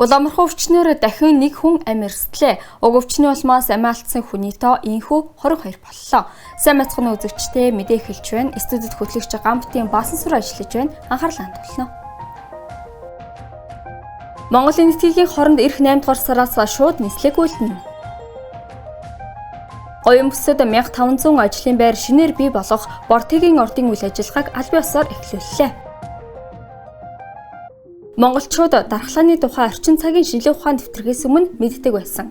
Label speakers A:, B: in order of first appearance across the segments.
A: Улаанмархан өвчнөөр дахин нэг хүн амь эрсдлээ. Уг өвчний улмаас амиа алдсан хүний тоо инхүү 22 боллоо. Сайн мэцхан үзэгчтэй мэдээ хэлж байна. Студид хөтлөгч Гамбтын баасан сур ажиллаж байна. Анхаарлаа хандуулна. Монголын нийтийн хоронд ирэх 8 дугаар сараас шууд нислэг үйлдэнэ. Оюун бүсэд 1500 ажлын байр шинээр бий болгох Бортигийн ордын үйл ажиллагааг аль биесээр эхлүүллээ. Монголчууд дархлааны тухай орчин цагийн шинжилгээ ухаан дэвтэрхээс өмнө мэддэг байсан.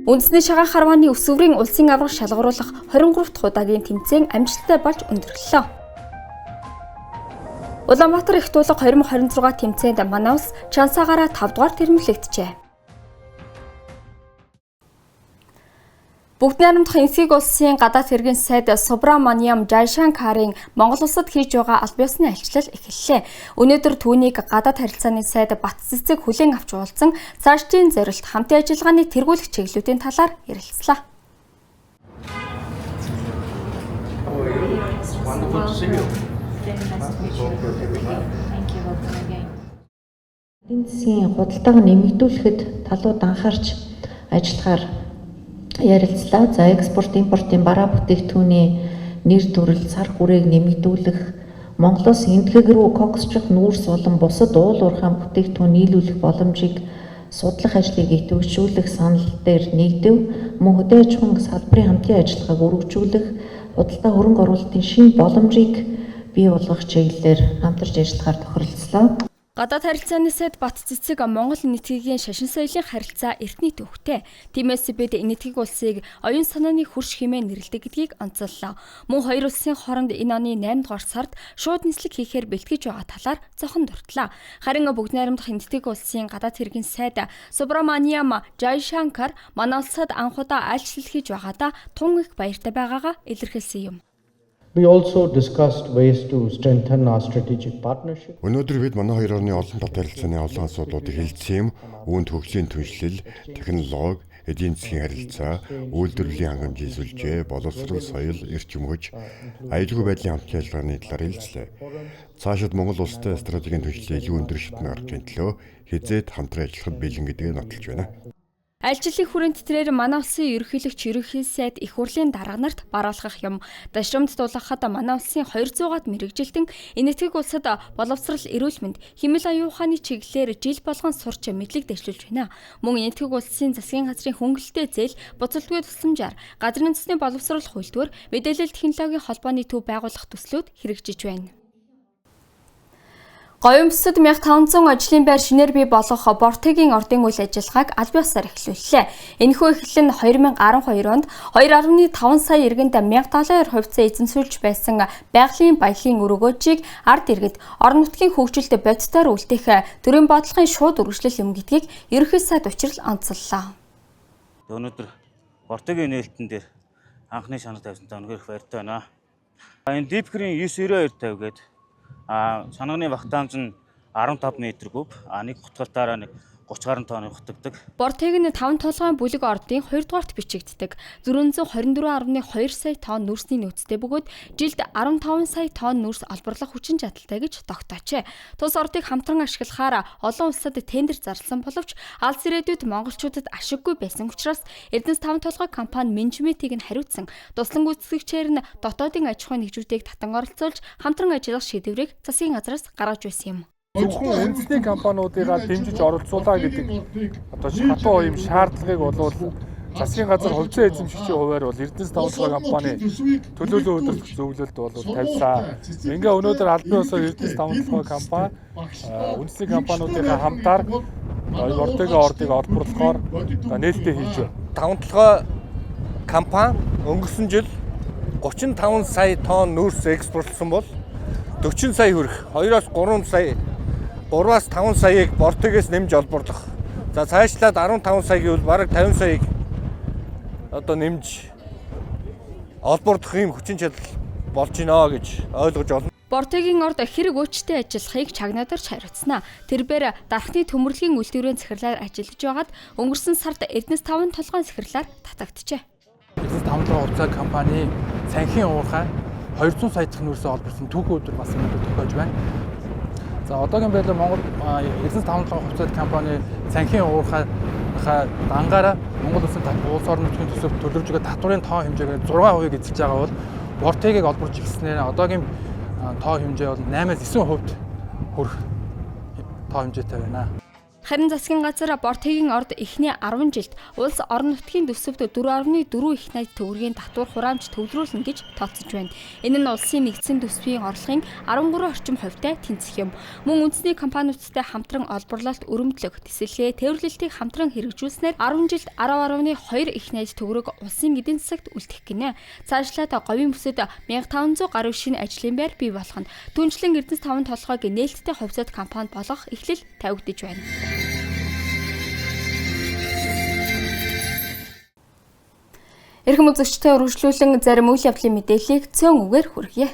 A: Үндэсний шагаан харвааны өсвөрийн улсын аврах шалгаруулах 23 дахь удаагийн тэмцээн амжилттай болж өндөрлөлөө. Улаанбаатар их тулга 2026 тэмцээнд манай улс Чансаагаараа 5 дугаар тэрмэлэгджээ. Бүгд найрамдах энсгийг улсын гадаад хэргийн сайд Субраманиам Жайшанкарын Монгол улсад хийж байгаа аль биесны альчлал эхэллээ. Өнөөдөр түүнийг гадаад харилцааны сайд Бат цэцэг хүлээн авч уулзсан цаашдын зорилт хамтын ажиллагааны тэргүүлэх чиглэлүүдийн талаар ярилцлаа.
B: Эдийн засгийн худалдааг нэмэгдүүлэхэд талууд анхаарч ажиллахаар ярилцлаа. За экспорт импортын бараа бүтээгдэхүүний нэр төрөл сар хүрээг нэмэгдүүлэх, Монголоос энэтхэг рүү коксчих нүүрс болон бусад уул уурхайн бүтээгдэхүүн нийлүүлэх боломжийг судлах ажлыг идэвхжүүлэх санал дээр нэгдэв. Мөн хөдөө аж ахуйн салбарын хамтын ажиллагааг өргөжүүлэх, худалдаа хөрөнгө оруулалтын шинэ боломжийг бий болгох чиглэлээр хамтарч ажиллахаар тохиролцлоо.
A: Гадаад харилцааны сайд Бат цэцэг Монгол нийтгийн шашин соёлын харилцаа эртний төвхтэй. Тиймээс бид энэтхэг улсыг оюун санааны хөрш хэмээн нэрлэдэг гэдгийг онцоллоо. Мөн хоёр улсын хооронд энэ оны 8 дугаар сард шууд нислэг хийхээр бэлтгэж байгаа талаар зохон дурдлаа. Харин бүгд найрамдах энэтхэг улсын гадаад хэргийн сайд Субраманиам Жайшанкар манай улсад анхудаа айлчлал хийж байгаадаа тун их баяртай байгаагаа илэрхийлсэн юм.
C: We also discussed ways to strengthen our strategic partnership.
D: Өнөөдөр бид манай хоёр орны олон талт харилцааны олон асуудлуудыг хэлсэн юм. Үүнд хөгжлийн түншлэл, технологи, эдийн засгийн харилцаа, үйлдвэрлэлийн хангамж нийлүүлжээ, боловсрол, соёл, эрчим хүч, аюулгүй байдлын хамтын ажиллагааны талаар хэлцлээ. Цаашид Монгол улстай стратегийн түншлэлийг илүү өндөр шатнд гаргахын төлөө хязээд хамтран ажиллахад бэлэн гэдгийг нотолж байна.
A: Айлчлалын хүрээнд тэрээр манай улсын ерөнхий сайд их хурлын дарга нарт бараалгах юм. Дашрамд дулаахад манай улсын 200-аад мэрэгжилтэн энэтхэг улсад боловсрал, эрүүл мэнд, хэмэл аюун ухааны чиглэлээр жил болгон сурч мэдлэг дэвшүүлж байна. Мөн энэтхэг улсын засгийн газрын хөнгөлөлтөө зээл, буцалтгүй тусламжаар газрын үндэсний боловсрол хуульдвар, мэдээлэл технологийн холбооны төв байгуулах төслүүд хэрэгжиж байна. Оюун бүсэд 1500 ажлын байр шинээр бий болгох Бортигийн ордын үйл ажиллагааг аль биесээр эхлүүллээ. Энэхүү эхлэл нь 2012 онд 2.5 сая иргэнд 1072 хувьцаа эзэмшүүлж байсан байгалийн баялагын өргөөжийг ард иргэд орон нутгийн хөгжилд бодитоор үлдээх төрийн бодлогын шууд үргэлжлэл юм гэдгийг ерөнхий сайд учрал онцоллоо.
E: Өнөөдөр Бортигийн нээлтэн дээр анхны шанал тавьсантай үнэхээр их баяртай байна. Энэ Deepgreen 99250 гээд санагны багтаамж нь 15 м куб, нэг хутгалтаараа 30 гаруй тонн хутагдаг.
A: Бортиг нь 5 толгойн бүлэг ордын 2 дугаарт бичигддэг. 424.2 сая тонн нүрсний нөөцтэй бөгөөд жилд 15 сая тонн нүрс олборлох хүчин чадалтай гэж тогтоочээ. Тус ордыг хамтран ашиглахаар олон улсад тендер зарласан боловч алс ирээдүйд монголчуудад ашиггүй байсан учраас Эрдэнэс 5 толгой компани менежментийг нь хариуцсан. Туслан гүйцэтгэгчээр нь дотоодын аж ахуйн нэгжүүдийг татан оролцуулж хамтран ажиллах шийдвэрийг засгийн газраас гаргаж байсан юм.
F: Зөвхөн үндэсний компаниудыгаа дэмжиж оролцуулаа гэдэг одоо хатуу юм шаардлагыг болвол засгийн газар хувьцаа эзэмшигчийн хуваар бол Эрдэнэс 5 толгой компани төлөөлөл өдөртөх зөвлөлд бол тавьсан. Ингээ өнөөдөр аль биесээр Эрдэнэс 5 толгой компани үндэсний компаниудынхаа хамтаар Бортигийн ордыг олборлохоор нээлттэй хийж байна. 5 толгой компани өнгөрсөн жил 35 сая тонн нүүрс экспортлсон бол 40 сая хүрэх 2-3 сая 3-5 саяыг Бортигээс нэмж олборлох. За цаашлаад 15 сая гэвэл бараг 50 саяыг одоо нэмж олборлох юм хүчин чадал болж байна гэж ойлгож байна.
A: Бортигийн орд хэрэг өөчтэй ажиллахыг чагнаадарч хариуцсана. Тэрээр дархны төмөрлөгийн үйлдвэрийн захирлаар ажиллаж байгаад өнгөрсөн сард Эрдэнэс 5 толгойн захирлаар татагджээ.
F: Эрдэнэс 5 толгой хувьцаа компани санхин уурхай 200 сая дахин нүүрсээ олборсон түүхэн өдөр бас өнөөдөр тохиож байна. За одоогийн байдлаар Монгол Эрдэнэс 5-7 хувьцаат компани цанхийн уурхай дангаараа Монгол улсын улс орон нутгийн төсөвт төлөвлөж байгаа татварын тоо хэмжээгээр 6% эзэлж байгаа бол бортыгийг олборч ирснээр одоогийн тоо хэмжээ бол 8-9% хүрэх тоо хэмжээтэй байна.
A: Харин засгийн газар Бортигийн орд эхний 10 жилд улс орон нутгийн төсөвт 4.4 их найд төгрөгийн татвар хураамж төвлөрүүлнэ гэж тооцож байна. Энэ нь улсын нэгдсэн төсвийн орлогын 13 орчим хувьтай тэнцэх юм. Мөн үндэсний компаниудтай хамтран олборлолт өрөмтлөх, тэсэлгээ, тээвэрлэлтийг хамтран хэрэгжүүлснээр 10 жилд 10.2 их найд төгрөг улсын эдийн засагт үлдэх гинэ. Цаашлаад говийн бүсэд 1500 гаруй шинэ ажлын байр бий болох нь түнчлэн Эрдэнэс 5 толгойг нээлттэй хувьцаат компанид болгох эхлэл тавигдж байна. Эрхэм үзэгчдээ үргэлжлүүлэн зарим үйл явдлын мэдээллийг цөөн үгээр хүргье.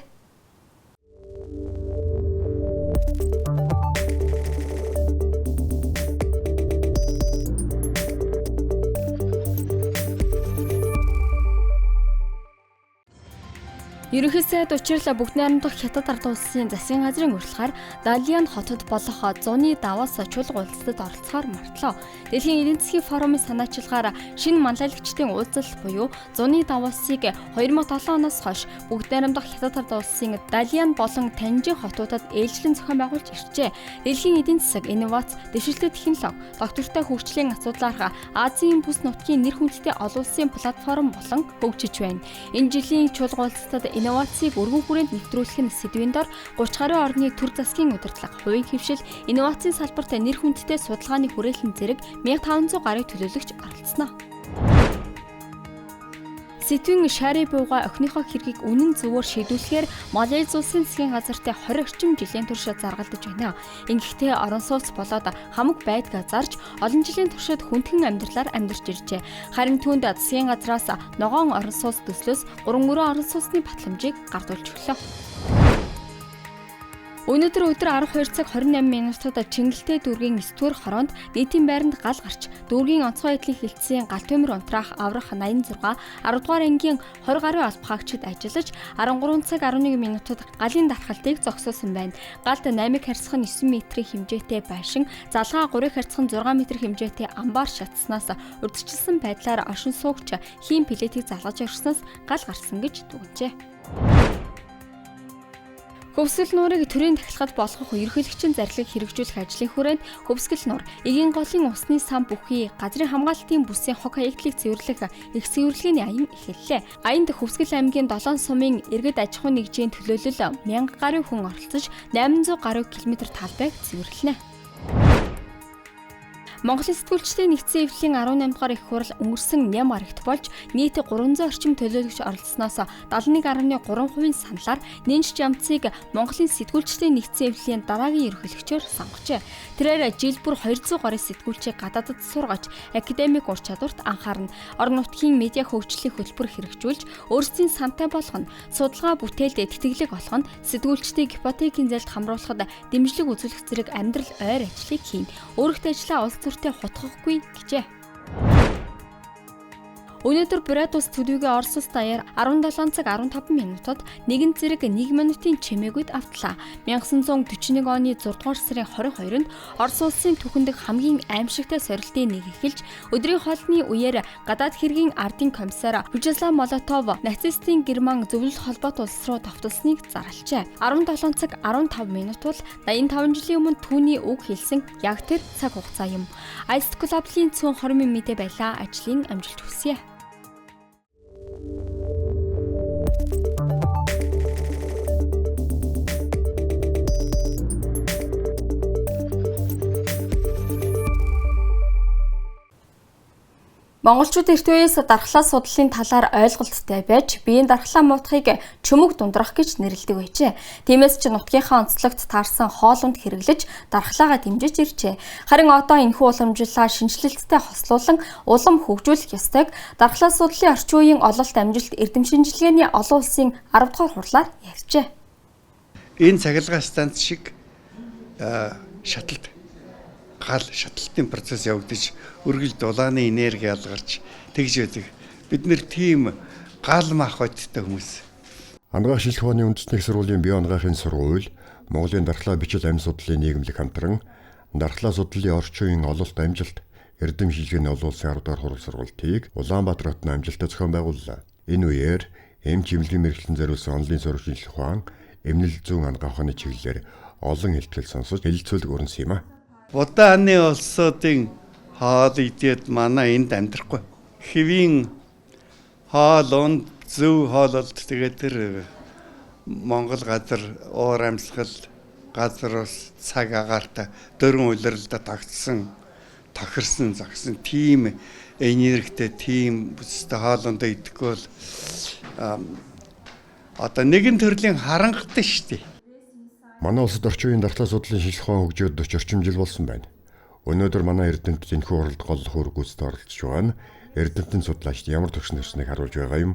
A: Ерөнхий сайд учирлаа бүгд найрамдах Хятад ард улсын засгийн газрын урилгаар Далиан хотод болох зуны даваас чуулга уулзалтад оролцохоор мартлаа. Дэлхийн эдийн засгийн форумын санаачилгаар шинэ манлайлагчдын уулзалт буюу зуны даваасыг 2007 оноос хойш бүгд найрамдах Хятад ард улсын Далиан болон Танжин хотуудад ээлжлэн зохион байгуулж иржээ. Дэлхийн эдийн засаг, инновац, дэвшилтэт технологи, доктортой хөгжлийн асуудлаар Азийн бүс нутгийн нэр хүндтэй олон улсын платформ болон хөгжиж байна. Энэ жилийн чуулга уулзалтад инновацийг өргөн хүрээнд нэвтрүүлэх нь сэдвийн дор 30 гаруй орны төр засгийн удирдлага, хувийн хөвшил, инновацийн салбарт нэр хүндтэй судалгааны хүрээлэн зэрэг 1500 гаруй төлөөлөгч оролцсноо. Сэдвийн шари бууга охиныхоо хэргийг үнэн зөвөөр шийдвүүлэхээр Малайз улсын засгийн газартай 20 орчим жилийн турш заргалдаж байна. Ингэхдээ орон сууц болоод хамаг байдгаа зарж олон жилийн туршид хүндхэн амьдралаар амьдарч иржээ. Харин түүнд засгийн газраас ногоон орон сууц төслөөс 3 орон сууцны батламжийг гардуулж өглөө. Өнөөдөр өдөр 12 цаг 28 минутад Чингэлтэй дүүргийн 9-р хороонд нийтийн байранд гал гарч дүүргийн онцгой эдлийн хилцээний гал төмөр унтраах аврах 86 10 дугаар ангийн 20 гаруй албахаагчид ажиллаж 13 цаг 11 минутад галын дархалтыг зогсоосон байна. Галд 8-ыг харьцах нь 9 метрийн хэмжээтэй байшин, залгаа 3-ыг харьцах нь 6 метр хэмжээтэй амбар шатснаас урдчилсан байдлаар оршин суугч хийм плетийг залгаж орсноос гал гарсан гэж дүгнжээ. Хөвсгөл нуурыг төрийн тахилгад болгох ерөнхийлөгчийн зарлиг хэрэгжүүлэх ажлын хүрээнд хөвсгөл нуур, эгийн голын усны сан бүхий газрын хамгаалтын бүсийн хог хаягдлыг цэвэрлэх их цэвэрлэгийн аян эхэллээ. Аянд Хөвсгөл аймгийн 7 сумын иргэд аж ахуйн нэгжийн төлөөлөл 1000 гаруй хүн оролцож 800 гаруй км талбайг цэвэрлэнэ. Монголын сэтгүүлчдийн нэгдсэн эвлэлийн 18 дугаар их хурал өнгөрсөн ням гарагт болж нийт 300 орчим төлөөлөгч оролцсноос 71.3% саналаар нэнж жамцыг Монголын сэтгүүлчдийн нэгдсэн эвлэлийн дараагийн ерөнхийлөгчөөр сонгожээ. Тэрээр жил бүр 200 гаруй сэтгүүлчийг гадаадд сургаж академик ур чадварт анхаарна. Орон нутгийн медиа хөгжлийн хөтөлбөр хэрэгжүүлж өөрсдийн сантай болгоно. Судалгаа бүтээлд тэтгэлэг олгоно. Сэтгүүлчдийг ипотекийн зээлд хамруулахад дэмжлэг үзүүлэх зэрэг амьдрал ойр ажлыг хийнэ. Өөрөгт ажлаа улс төртэй хутгахгүй гэжээ. Өнөөдөр Брадус төдийгүй Орос улс даяар 17 цаг 15 минутад нэгэн зэрэг 1 минутын чимээгүйд автлаа. 1941 оны 6 дугаар сарын 22-нд Орос улсын түүхэнд хамгийн аимшигтай сорилтын нэг эхэлж өдрийн хоолны үеэр гадаад хэргийн ардын комиссар Вячеслав Молотов нацистын Герман зөвлөлт холбоот улс руу довтолсныг зарлжээ. 17 цаг 15 минут бол 85 жилийн өмнө түүний үг хэлсэн яг тэр цаг хугацаа юм. Ice Club-ийн цөөн хормын мэдээ байлаа. Ажлын амжилт хүсье. Монголчууд эрт үеэс дархлаа судлалын талаар ойлголттой байж биеийн дархлаа муутахыг чөмөг дундрах гэж нэрлэдэг байжээ. Тиймээс ч нутгийнхаа онцлогт таарсан хоолунд хэрэглэж дархлаагаа дэмжиж иржээ. Харин одоо энэхүү уламжлалаа шинжилэлттэй хослуулан улам хөгжүүлэх ёстойг дархлаа судлалын орчин үеийн ололт амжилт эрдэм шинжилгээний олон улсын 10 дугаар хурлаар ярьжээ.
G: Энэ цахилгаан станц шиг шаталт гал шаталтын процесс явагдаж өргөл дулааны энерги алгарч тэгж байдаг. Бид нэр тийм гал мах бодтой хүмүүс.
D: Анагаах шинжилгээ ухааны үндэсний сургуулийн бие анагаахын сургууль Монголын дархлаа бичил амь судлалын нийгэмлэг хамтран дархлаа судлалын орчин үеийн ололт амжилт эрдэм шилжээний олон улсын 10 дугаар хурал сургалтыг Улаанбаатар хотын амжилттай зохион байгууллаа. Энэ үеэр эмч эмнэлгийн мэргэжлийн зориулсан онлын сурвалж шинжилх ухаан, эмнэлэл зүүн ангаа ухааны чиглэлээр олон хэлтгэл сонсож хэлэлцүүлэг өрнөсөн юм а.
G: Удааны улсуудын хоол идээд манай энд амьдрахгүй. Хэвийн хоол зөв хоололт тэгээд тэр Монгол газар уур амьсгал газар ус цаг агаартай дөрвөн улирлалд тогтсон тохирсон зогсон тийм энергитэй тийм бүстэй хоолондоо идэхгүй бол одоо нэгэн төрлийн харангахтай шүү дээ.
D: Манай улсад орчин үеийн дархлаа судлалын шинжилх ухаан хөгжөөд 40 орчим жил болсон байна. Өнөөдөр манай Эрдэнэт энэхүү уралд гол үүрэг гүйцэд оролцож байгаа нь Эрдэнэтийн судлаач ямар төгсн төрсныг харуулж байгаа юм.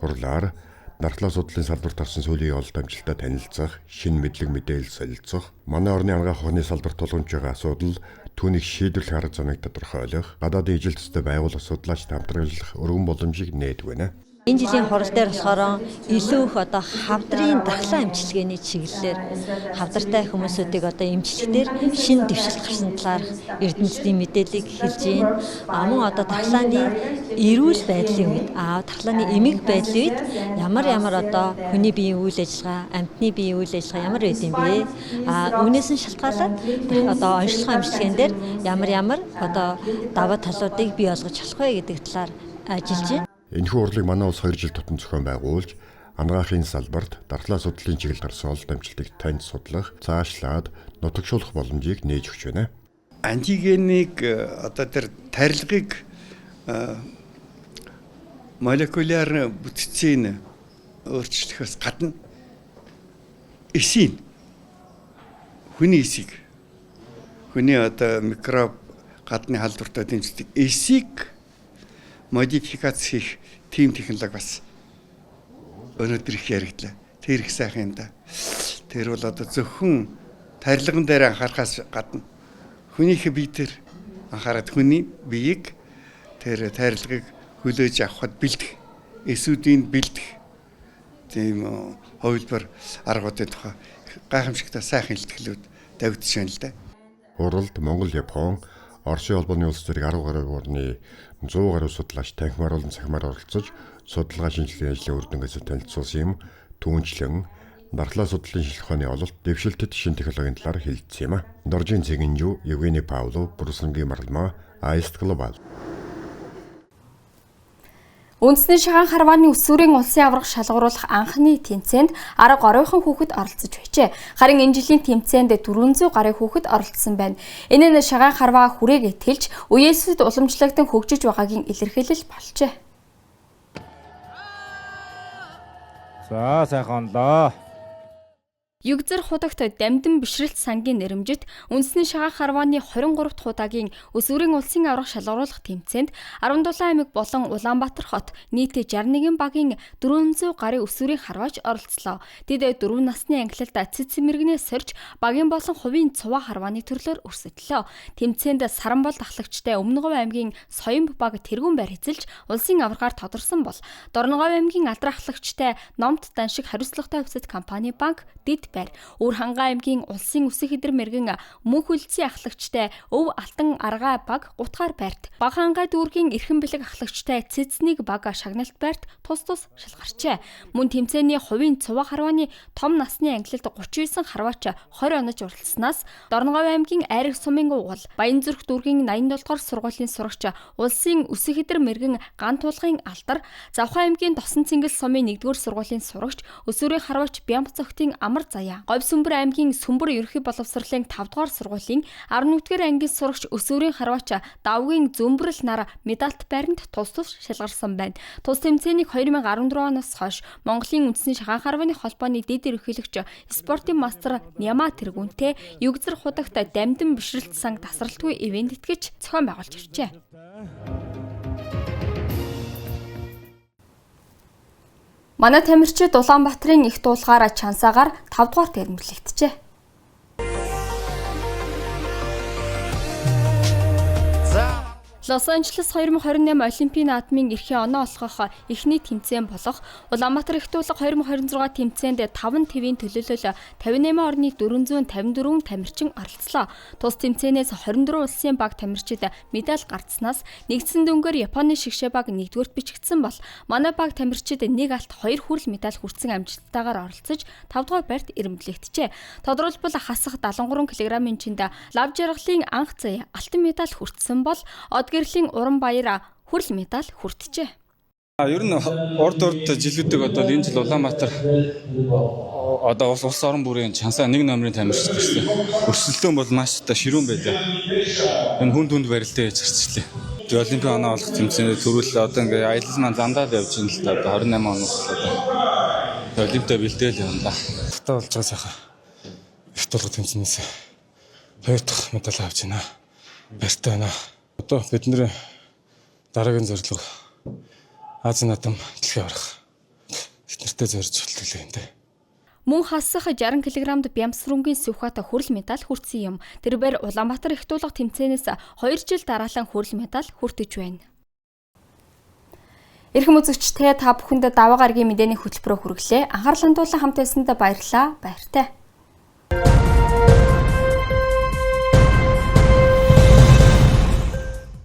D: Хурлаар дархлаа судлалын салбарт орсон сүүлийн ололт амжилтаа танилцах, шинэ мэдлэг мэдээлэл солилцох, манай орны анагаах ухааны салбарт тулгамж байгаа асуудал түүнийг шийдвэрлэх арга замыг тодорхойлох, гадаадын ижил төстэй байгууллага судлаачтай хамтрагчлах өргөн боломжийг нээдэг байна.
H: Энэ жилийн хурал дээр болохоор илүү их одоо хавдрын дархлаа эмчилгээний чиглэлээр хавдартай хүмүүсүүдийг одоо эмчлэхээр шинэ дэвшил гарсан талаар Эрдэнэтийн мэдээллийг хэлж байна. Мөн одоо дархлааны эрүүл байдлын үед дархлааны эмэг байдлын үед ямар одоо хүний биеийн үйл ажиллагаа, амьтны биеийн үйл ажиллагаа ямар байд юм бэ? Үүнээс нь шалтгаалаад одоо онцлогоо эмчилгээнд дээр ямар одоо даваа талуудыг бий болгож болох вэ гэдэг талаар ажиллаж байна.
D: Энэхүү урлыг манай улс 2 жил тутам зохион байгуулж, анагаахын салбарт дархлаа судлалын чиглэлд гарсан ололт амжилтыг танд судлах, цаашлаад нутагшуулах боломжийг нээж өгч байна.
G: Антигенийг одоо тэр тарилгыг молекуляр бүтцийн өөрчлөхөөс гадна эсийн хүний эсийг хүний одоо микроб гадны халдвартай дэмждэг эсийг модификац хийх тим технологи бас өнөөдөр их яригдлаа. Тэр их сайхан юм да. Тэр бол одоо зөвхөн тарилган дээр анхаарахаас гадна хүнийхээ бие дээр анхаарад хүний биеийг тэр тарилгыг хүлээж авахд бэлдэх, эсүүдийн бэлдэх тийм хувилбар аргуудын тухай гайхамшигтай сайхан илтгэлүүд тавигдж байна л да.
D: Уралд Монгол, Япон, Оросын холбооны улс зэрэг 10 гаруй орны 100 гаруй судлаач танхимаар болон цахимаар оролцож судалгаа шинжилгээ ажлын үр дүнгээс танилцуулсан юм. Түүнчлэн дархлаа судлалын шинжилх ухааны ололт дэвшилтэд шинэ технологийн талаар хэлэлцсэн юм а. Доржийн цэгэнжүү Евгений Павлов, Брюсселийн Марлма, Аист Глобал.
A: Үндэсний шагаан харвааны өсвөрийн улсын аварга шалгаруулах анхны тэмцээнд 10 гаруйхан хүүхэд оролцож байжээ. Харин энэ жилийн тэмцээнд 400 гаруй хүүхэд оролцсон байна. Энэ нь шагаан харваа хүрээгээ тэлж үеэсэд уламжлагдсан хөгжиж байгаагийн илэрхийлэл болжээ.
I: За сайхан лоо.
A: Югзэр худагт дамдин бишрэлт сангийн нэрэмжит үндэсний шагаан харвааны 23 дахь удаагийн өсвөрийн улсын аварга шалгаруулах тэмцээнд 17 аймаг болон Улаанбаатар хот нийт 61 багийн 400 гаруй өсвөрийн харваач оролцлоо. Тэд 4 насны ангилалд цэц мэрэгнээс сорж багийн болон хувийн цуваа харвааны төрлөөр өрсөлдлөө. Тэмцээнд Саранбол дахлагчтай Өмнөговь аймгийн Соёмб баг тэргүүн байр эзэлж улсын аваргаар тодорсон бол Дорноговь аймгийн Алдар ахлагчтай Номт Даншиг хариуцлагатай хувьсат компани банк Дид байр, Өөр Хангаа аймгийн улсын үсэг хэдэр мэргэн Мөнх үлдсийн ахлагчтай Өв Алтан Аргаа баг Гутгаар байрт, Баг Хангай дүүргийн Эрхэн бэлэг ахлагчтай Цэцнийг баг Шагналт байрт тус шалгарчээ. Мөн тэмцээний хувийн цуваа харвааны том насны ангилалд 39 харваач 20 онож уралдсанаас Дорноговь аймгийн Айраг сумын угал, Баянзүрх дүүргийн 87 дугаар сургуулийн сурагч улсын үсэг хэдэр мэргэн Ган туулгын Алдар, Завхан аймгийн Тосон Цингэл сумын 1-р сургуулийн сурагч өсвөрийн харваач Бямб цогтын Амар Заяа, Говь Сүмбэр аймгийн Сүмбэр ерхий боловсролын 5-р сургуулийн 11-р ангийн сурагч өсвөрийн харваач Давгийн Зөмбөрл нар медальт байранд тус шалгарсан байна. Тус тэмцээнийг 2014 оноос хойш Монголын үндэсний шагаан харвааны холбооны дэд ерөнхийлөгч спортын мастер Няма Тэргүүнтэй Югзэр худагт дамдин бишрэлт сан тасралтгүй ивент итгэж зохион байгуулж иржээ. Манай тамирчид Улаанбаатарын их дуулгаар чансаагаар 5 дугаар тэрмэрлэгдэжээ. Лос Анжелес 2028 Олимпийн наадмын эрхийн оноо олгох эхний тэмцээн болох Улаанбаатар их туулга 2026 тэмцээнд 5 твийн төлөөлөл 58 орны 454 тамирчин оролцлоо. Тус тэмцээнээс 24 улсын баг тамирчид медаль гарцснаас нэгдсэн дөнгөөр Японы шигшээ баг 1-р бичигдсэн бол манай баг тамирчид 1 алт 2 хүрэл медаль хүртсэн амжилттайгаар оролцож 5-р байрт ирэмблэгджээ. Тодорхойлбол хасах 73 кг-ын чинд лав жаргалын анх заяа алтан медаль хүртсэн бол гэрлийн уран баяр хүрэл медаль хүртжээ.
J: Ер нь урд жилүүдэг одоо энэ жил Улаанбаатар одоо улс орон бүрийн чансаа 1 номерын тамирчид ирсэн. Өрсөлдөөн бол маш та ширүүн байлаа. Энэ хүнд барилтаа хийж гарчлаа. Тэгээ Олимпийн оноо олох тэмцээнд төрүүл одоо ингээ аялал маань замдаад явж байна л да 28 оноос одоо Олимпиад бэлдээл явна да. Татаа болж байгаа сайхан. Их тулгын тэмцээнээс 2 дахь медаль авч байна. Баяртай байна. Одоо бидний дараагийн зорилго Азийн наадам дэлхийн аврах. Эднэртэй зорж хэлтэлээ энэ.
A: Мөн хасах 60 кг-д Бямсрунгийн Сүхбат хүрэл медаль хүртсэн юм. Тэрээр Улаанбаатар их туулга тэмцээнээс 2 жил дараалан хүрэл медаль хүртэж байна. Эрхэм үзэгчдээ та бүхэнд даваа гарагийн мэдээний хөтөлбөрөөр хүргэлээ. Анхаарал хандуулан хамт байсанд баярлалаа. Баяртай.